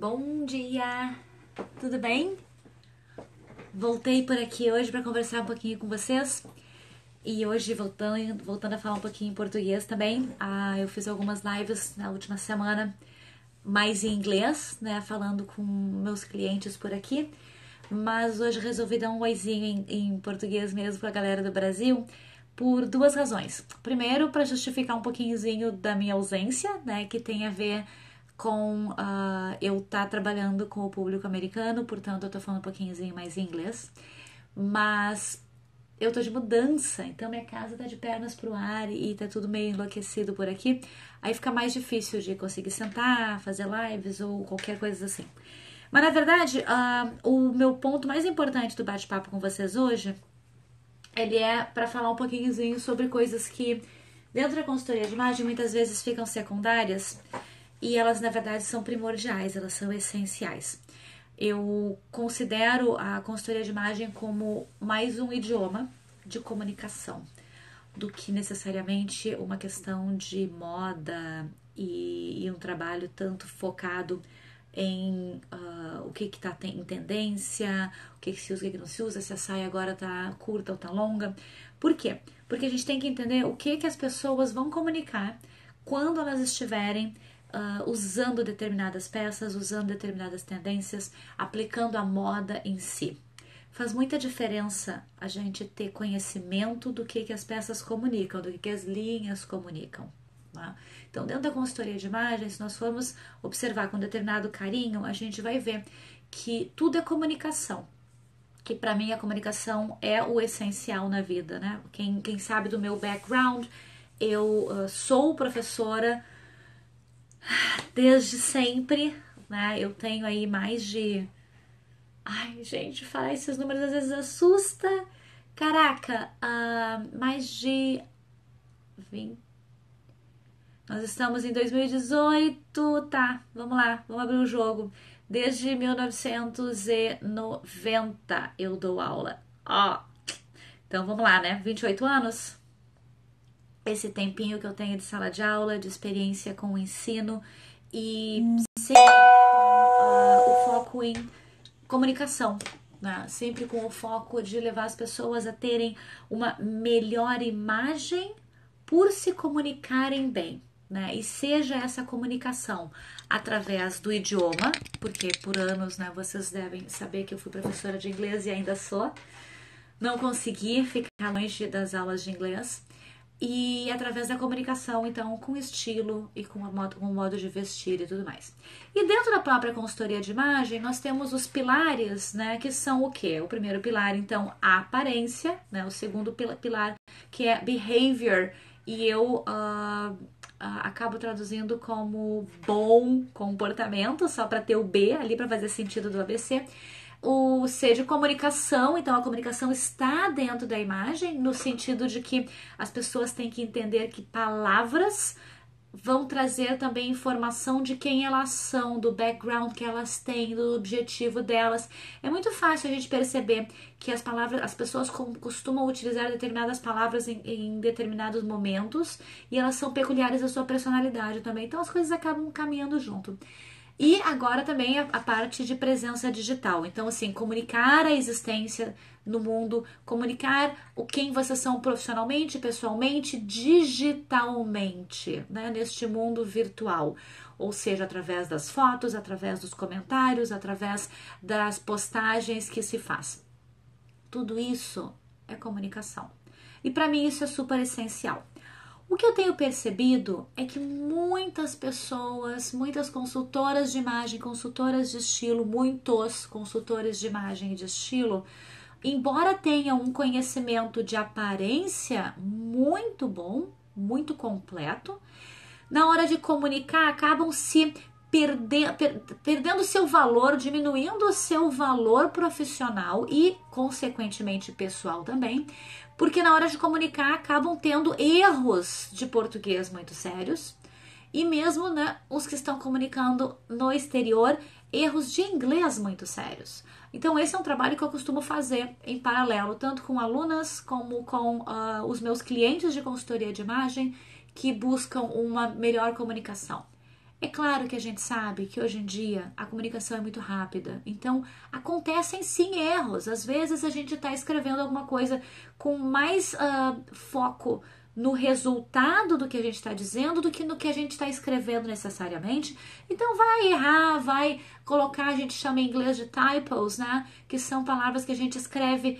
Bom dia, tudo bem? Voltei por aqui hoje para conversar um pouquinho com vocês e hoje voltando a falar um pouquinho em português também. Eu fiz algumas lives na última semana mais em inglês, né, falando com meus clientes por aqui, mas hoje resolvi dar um oizinho em português mesmo para a galera do Brasil por duas razões. Primeiro, para justificar um pouquinhozinho da minha ausência, né, que tem a ver com eu estar trabalhando com o público americano, portanto eu tô falando um pouquinhozinho mais em inglês, mas eu tô de mudança, então minha casa tá de pernas pro ar e tá tudo meio enlouquecido por aqui, aí fica mais difícil de conseguir sentar, fazer lives ou qualquer coisa assim. Mas na verdade, o meu ponto mais importante do bate-papo com vocês hoje, ele é para falar um pouquinhozinho sobre coisas que dentro da consultoria de imagem muitas vezes ficam secundárias e elas na verdade são primordiais, elas são essenciais. Eu considero a consultoria de imagem como mais um idioma de comunicação do que necessariamente uma questão de moda e um trabalho tanto focado em o que tá em tendência, o que se usa, o que não se usa, se a saia agora tá curta ou tá longa. Por quê? Porque a gente tem que entender o que as pessoas vão comunicar quando elas estiverem usando determinadas peças, usando determinadas tendências, aplicando a moda em si. Faz muita diferença a gente ter conhecimento do que as peças comunicam, do que as linhas comunicam. Tá? Então, dentro da consultoria de imagem, se nós formos observar com determinado carinho, a gente vai ver que tudo é comunicação. Que para mim a comunicação é o essencial na vida, né? Quem sabe do meu background, eu sou professora desde sempre, né? Eu tenho aí mais de... Ai, gente, falar esses números às vezes assusta. Caraca, mais de 20... Nós estamos em 2018, tá, vamos lá, vamos abrir o jogo. Desde 1990 eu dou aula. Então vamos lá, né? 28 anos. Esse tempinho que eu tenho de sala de aula, de experiência com o ensino e sempre com o foco em comunicação, né? Sempre com o foco de levar as pessoas a terem uma melhor imagem por se comunicarem bem, né? E seja essa comunicação através do idioma, porque por anos, né, vocês devem saber que eu fui professora de inglês e ainda sou, não consegui ficar longe das aulas de inglês, e através da comunicação, então, com estilo e com o modo de vestir e tudo mais. E dentro da própria consultoria de imagem, nós temos os pilares, né, que são o quê? O primeiro pilar, então, a aparência, né, o segundo pilar, que é behavior, e eu acabo traduzindo como bom comportamento, só para ter o B ali, para fazer sentido do ABC. O C de comunicação, então a comunicação está dentro da imagem, no sentido de que as pessoas têm que entender que palavras vão trazer também informação de quem elas são, do background que elas têm, do objetivo delas. É muito fácil a gente perceber que as pessoas costumam utilizar determinadas palavras em determinados momentos e elas são peculiares da sua personalidade também. Então as coisas acabam caminhando junto. E agora também a parte de presença digital. Então, assim, comunicar a existência no mundo, comunicar quem vocês são profissionalmente, pessoalmente, digitalmente, né? Neste mundo virtual. Ou seja, através das fotos, através dos comentários, através das postagens que se faz. Tudo isso é comunicação. E para mim isso é super essencial. O que eu tenho percebido é que muitas pessoas, muitas consultoras de imagem, consultoras de estilo, muitos consultores de imagem e de estilo, embora tenham um conhecimento de aparência muito bom, muito completo, na hora de comunicar acabam se perdendo seu valor, diminuindo o seu valor profissional e, consequentemente, pessoal também, porque na hora de comunicar acabam tendo erros de português muito sérios e mesmo, né, os que estão comunicando no exterior, erros de inglês muito sérios. Então esse é um trabalho que eu costumo fazer em paralelo, tanto com alunas como com os meus clientes de consultoria de imagem que buscam uma melhor comunicação. É claro que a gente sabe que hoje em dia a comunicação é muito rápida, então acontecem sim erros. Às vezes a gente está escrevendo alguma coisa com mais foco no resultado do que a gente está dizendo do que no que a gente está escrevendo necessariamente. Então vai errar, vai colocar, a gente chama em inglês de typos, né? Que são palavras que a gente escreve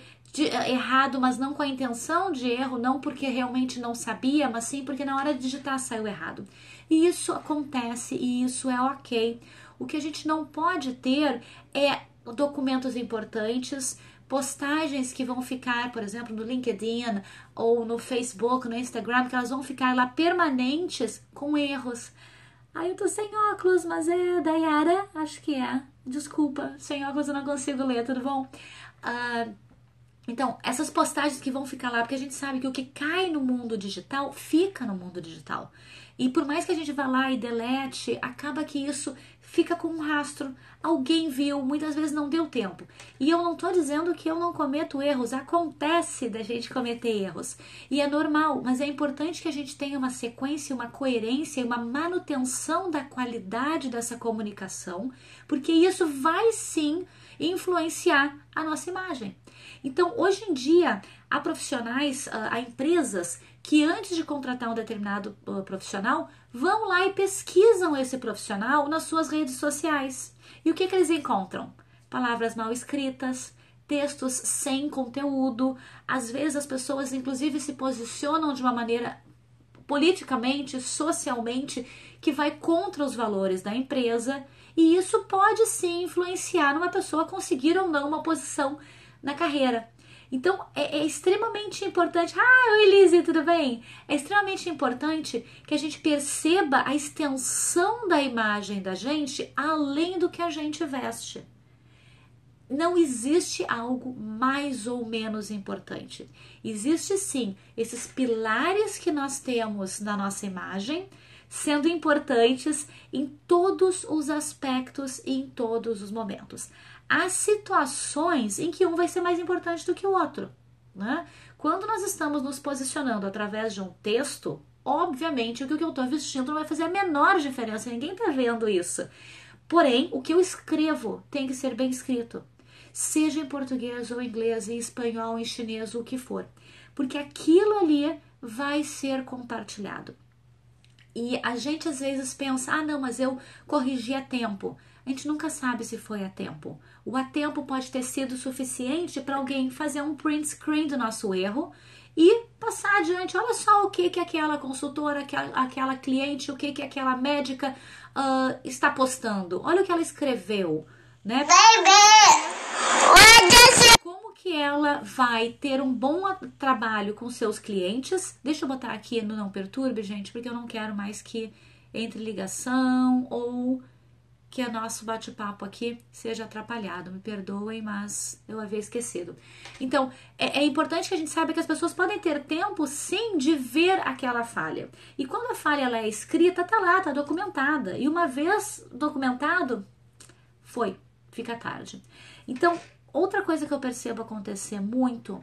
errado, mas não com a intenção de erro, não porque realmente não sabia, mas sim porque na hora de digitar saiu errado. E isso acontece e isso é ok. O que a gente não pode ter é documentos importantes, postagens que vão ficar, por exemplo, no LinkedIn ou no Facebook, no Instagram, que elas vão ficar lá permanentes com erros. Eu tô sem óculos, mas é Dayara, acho que é. Desculpa, sem óculos eu não consigo ler, tudo bom? Então, essas postagens que vão ficar lá, porque a gente sabe que o que cai no mundo digital, fica no mundo digital. E por mais que a gente vá lá e delete, acaba que isso fica com um rastro. Alguém viu, muitas vezes não deu tempo. E eu não tô dizendo que eu não cometo erros, acontece da gente cometer erros. E é normal, mas é importante que a gente tenha uma sequência, uma coerência e uma manutenção da qualidade dessa comunicação, porque isso vai sim influenciar a nossa imagem. Então, hoje em dia, há profissionais, há empresas que antes de contratar um determinado profissional, vão lá e pesquisam esse profissional nas suas redes sociais. E o que eles encontram? Palavras mal escritas, textos sem conteúdo. Às vezes as pessoas, inclusive, se posicionam de uma maneira politicamente, socialmente, que vai contra os valores da empresa. E isso pode sim influenciar numa pessoa conseguir ou não uma posição na carreira. Então, é extremamente importante. Oi, Lizzie, tudo bem? É extremamente importante que a gente perceba a extensão da imagem da gente além do que a gente veste. Não existe algo mais ou menos importante. Existe sim esses pilares que nós temos na nossa imagem, sendo importantes em todos os aspectos e em todos os momentos. Há situações em que um vai ser mais importante do que o outro, né? Quando nós estamos nos posicionando através de um texto, obviamente o que eu estou vestindo não vai fazer a menor diferença, ninguém está vendo isso. Porém, o que eu escrevo tem que ser bem escrito, seja em português ou inglês, em espanhol, em chinês, o que for, porque aquilo ali vai ser compartilhado. E a gente às vezes pensa, não, mas eu corrigi a tempo. A gente nunca sabe se foi a tempo. O a tempo pode ter sido suficiente para alguém fazer um print screen do nosso erro e passar adiante. Olha só o que aquela consultora, aquela cliente, o que aquela médica está postando. Olha o que ela escreveu, né? Como que ela vai ter um bom trabalho com seus clientes? Deixa eu botar aqui no Não Perturbe, gente, porque eu não quero mais que entre ligação ou que o nosso bate-papo aqui seja atrapalhado. Me perdoem, mas eu havia esquecido. Então, é importante que a gente saiba que as pessoas podem ter tempo, sim, de ver aquela falha. E quando a falha ela é escrita, tá lá, tá documentada. E uma vez documentado, fica tarde. Então, outra coisa que eu percebo acontecer muito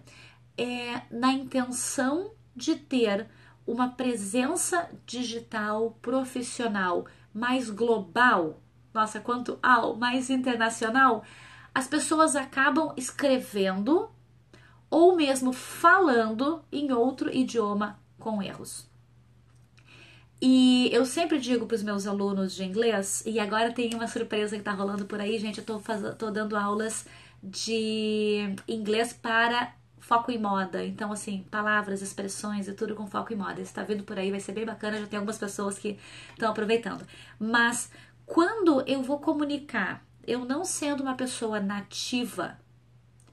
é na intenção de ter uma presença digital profissional mais global, nossa, quanto ao mais internacional, as pessoas acabam escrevendo ou mesmo falando em outro idioma com erros. E eu sempre digo para os meus alunos de inglês, e agora tem uma surpresa que tá rolando por aí, gente, eu tô dando aulas de inglês para foco em moda. Então, assim, palavras, expressões e tudo com foco em moda. Isso tá vindo por aí, vai ser bem bacana, já tem algumas pessoas que estão aproveitando. Mas quando eu vou comunicar, eu não sendo uma pessoa nativa,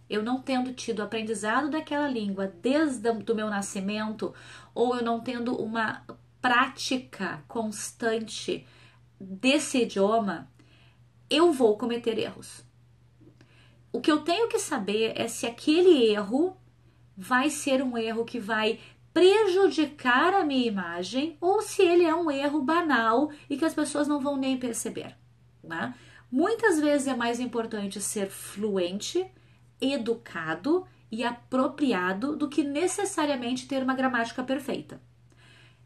eu não tendo tido aprendizado daquela língua desde o meu nascimento, ou eu não tendo uma prática constante desse idioma, eu vou cometer erros. O que eu tenho que saber é se aquele erro vai ser um erro que vai prejudicar a minha imagem ou se ele é um erro banal e que as pessoas não vão nem perceber, né? Muitas vezes é mais importante ser fluente, educado e apropriado do que necessariamente ter uma gramática perfeita.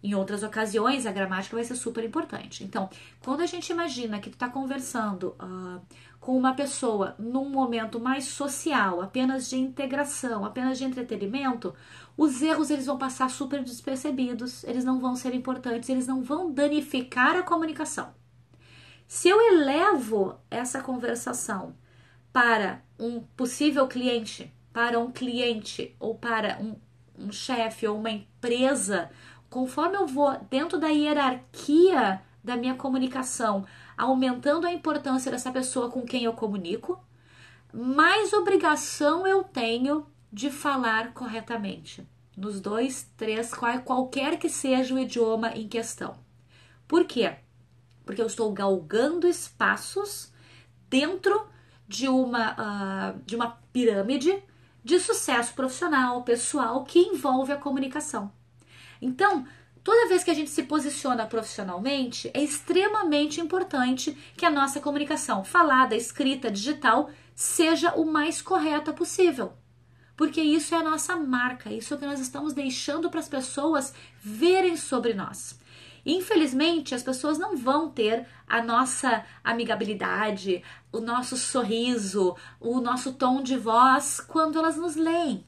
Em outras ocasiões, a gramática vai ser super importante. Então, quando a gente imagina que tu está conversando com uma pessoa num momento mais social, apenas de integração, apenas de entretenimento, os erros eles vão passar super despercebidos, eles não vão ser importantes, eles não vão danificar a comunicação. Se eu elevo essa conversação para um possível cliente, para um cliente ou para um chefe ou uma empresa, conforme eu vou dentro da hierarquia da minha comunicação, aumentando a importância dessa pessoa com quem eu comunico, mais obrigação eu tenho de falar corretamente. Nos 2, 3, qualquer que seja o idioma em questão. Por quê? Porque eu estou galgando espaços dentro de uma pirâmide de sucesso profissional, pessoal, que envolve a comunicação. Então, toda vez que a gente se posiciona profissionalmente, é extremamente importante que a nossa comunicação falada, escrita, digital, seja o mais correta possível. Porque isso é a nossa marca, isso é o que nós estamos deixando para as pessoas verem sobre nós. Infelizmente, as pessoas não vão ter a nossa amigabilidade, o nosso sorriso, o nosso tom de voz quando elas nos leem.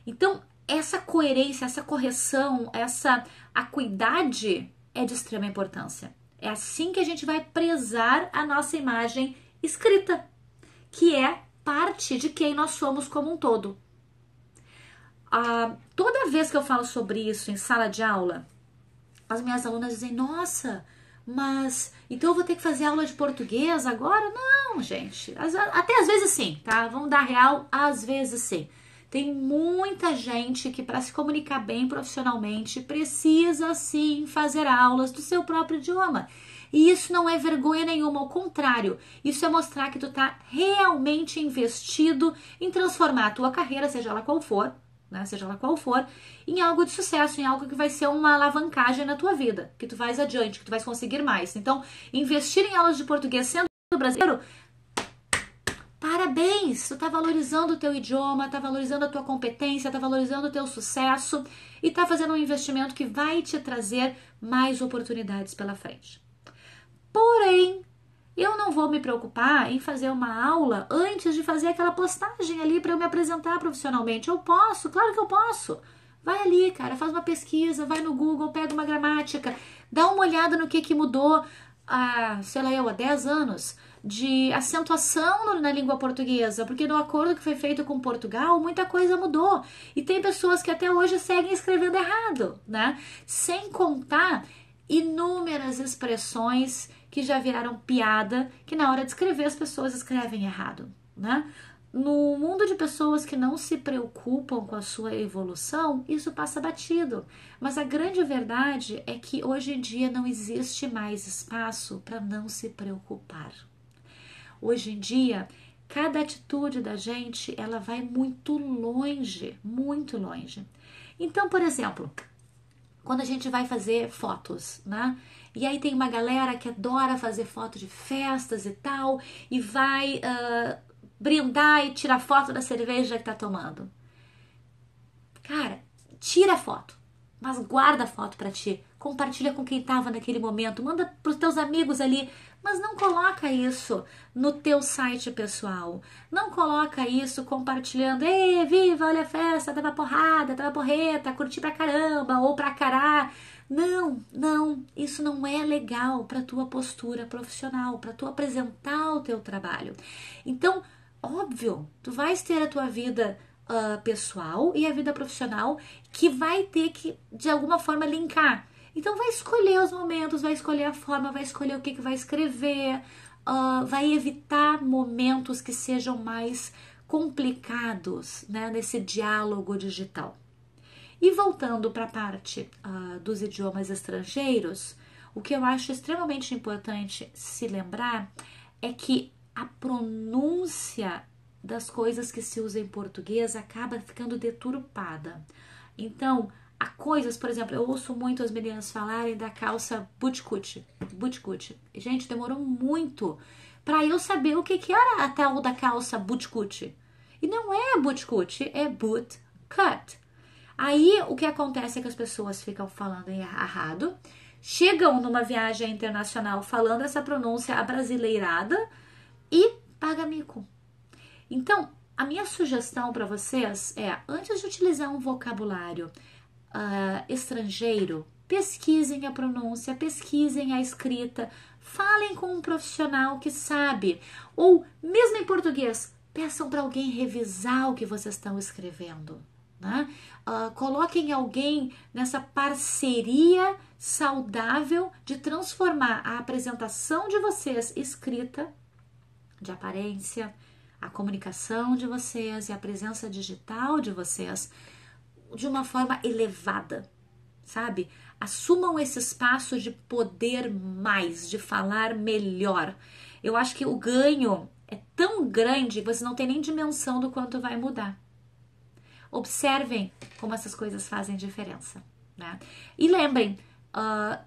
Então, essa coerência, essa correção, essa acuidade é de extrema importância. É assim que a gente vai prezar a nossa imagem escrita, que é parte de quem nós somos como um todo. Toda vez que eu falo sobre isso em sala de aula, as minhas alunas dizem, nossa, mas então eu vou ter que fazer aula de português agora? Não, gente, até às vezes sim, tá? Vamos dar real, às vezes sim. Tem muita gente que para se comunicar bem profissionalmente precisa sim fazer aulas do seu próprio idioma. E isso não é vergonha nenhuma, ao contrário, isso é mostrar que tu tá realmente investido em transformar a tua carreira, seja ela qual for, em algo de sucesso, em algo que vai ser uma alavancagem na tua vida, que tu vais adiante, que tu vais conseguir mais. Então, investir em aulas de português sendo brasileiro, parabéns! Tu tá valorizando o teu idioma, tá valorizando a tua competência, tá valorizando o teu sucesso e tá fazendo um investimento que vai te trazer mais oportunidades pela frente. Porém, eu não vou me preocupar em fazer uma aula antes de fazer aquela postagem ali para eu me apresentar profissionalmente. Eu posso, claro que eu posso. Vai ali, cara, faz uma pesquisa, vai no Google, pega uma gramática, dá uma olhada no que mudou há 10 anos de acentuação na língua portuguesa, porque no acordo que foi feito com Portugal, muita coisa mudou. E tem pessoas que até hoje seguem escrevendo errado, né? Sem contar inúmeras expressões que já viraram piada, que na hora de escrever as pessoas escrevem errado, né? No mundo de pessoas que não se preocupam com a sua evolução, isso passa batido. Mas a grande verdade é que hoje em dia não existe mais espaço para não se preocupar. Hoje em dia, cada atitude da gente, ela vai muito longe, muito longe. Então, por exemplo, quando a gente vai fazer fotos, né? E aí tem uma galera que adora fazer foto de festas e tal, e vai brindar e tirar foto da cerveja que tá tomando. Cara, tira a foto, mas guarda a foto pra ti. Compartilha com quem tava naquele momento, manda pros teus amigos ali, mas não coloca isso no teu site pessoal. Não coloca isso compartilhando, ei, viva, olha a festa, tava porrada, tava porreta, curti pra caramba, ou pra cará. Não, isso não é legal para tua postura profissional, para tu apresentar o teu trabalho. Então, óbvio, tu vais ter a tua vida pessoal e a vida profissional que vai ter que, de alguma forma, linkar. Então, vai escolher os momentos, vai escolher a forma, vai escolher o que vai escrever, vai evitar momentos que sejam mais complicados, né, nesse diálogo digital. E voltando para a parte dos idiomas estrangeiros, o que eu acho extremamente importante se lembrar é que a pronúncia das coisas que se usa em português acaba ficando deturpada. Então, há coisas, por exemplo, eu ouço muito as meninas falarem da calça bootcut. Gente, demorou muito para eu saber o que era a tal da calça bootcut. E não é bootcut, é bootcut. Aí o que acontece é que as pessoas ficam falando errado, chegam numa viagem internacional falando essa pronúncia abrasileirada e paga mico. Então, a minha sugestão para vocês é, antes de utilizar um vocabulário estrangeiro, pesquisem a pronúncia, pesquisem a escrita, falem com um profissional que sabe, ou mesmo em português, peçam para alguém revisar o que vocês estão escrevendo. Né? Coloquem alguém nessa parceria saudável de transformar a apresentação de vocês escrita, de aparência, a comunicação de vocês e a presença digital de vocês de uma forma elevada, sabe? Assumam esse espaço de poder mais, de falar melhor. Eu acho que o ganho é tão grande, você não tem nem dimensão do quanto vai mudar. Observem como essas coisas fazem diferença, né? E lembrem,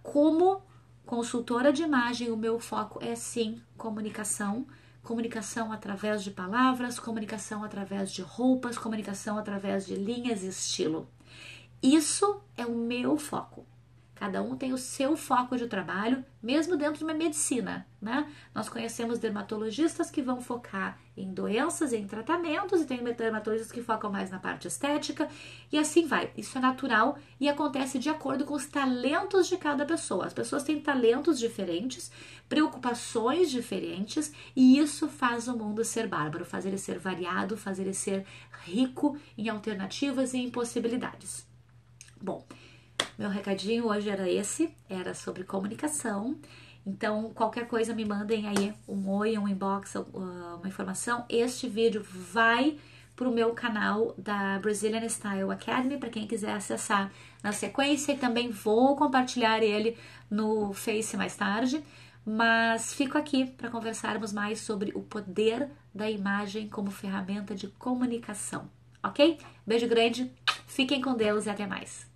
como consultora de imagem, o meu foco é sim comunicação. Comunicação através de palavras, comunicação através de roupas, comunicação através de linhas e estilo. Isso é o meu foco. Cada um tem o seu foco de trabalho, mesmo dentro de uma medicina, né? Nós conhecemos dermatologistas que vão focar em doenças, em tratamentos, e tem dermatologistas que focam mais na parte estética, e assim vai. Isso é natural e acontece de acordo com os talentos de cada pessoa. As pessoas têm talentos diferentes, preocupações diferentes, e isso faz o mundo ser bárbaro, faz ele ser variado, faz ele ser rico em alternativas e em possibilidades. Bom, meu recadinho hoje era esse, era sobre comunicação. Então, qualquer coisa me mandem aí um oi, um inbox, uma informação. Este vídeo vai pro meu canal da Brazilian Style Academy, para quem quiser acessar na sequência. E também vou compartilhar ele no Face mais tarde. Mas fico aqui para conversarmos mais sobre o poder da imagem como ferramenta de comunicação, ok? Beijo grande, fiquem com Deus e até mais.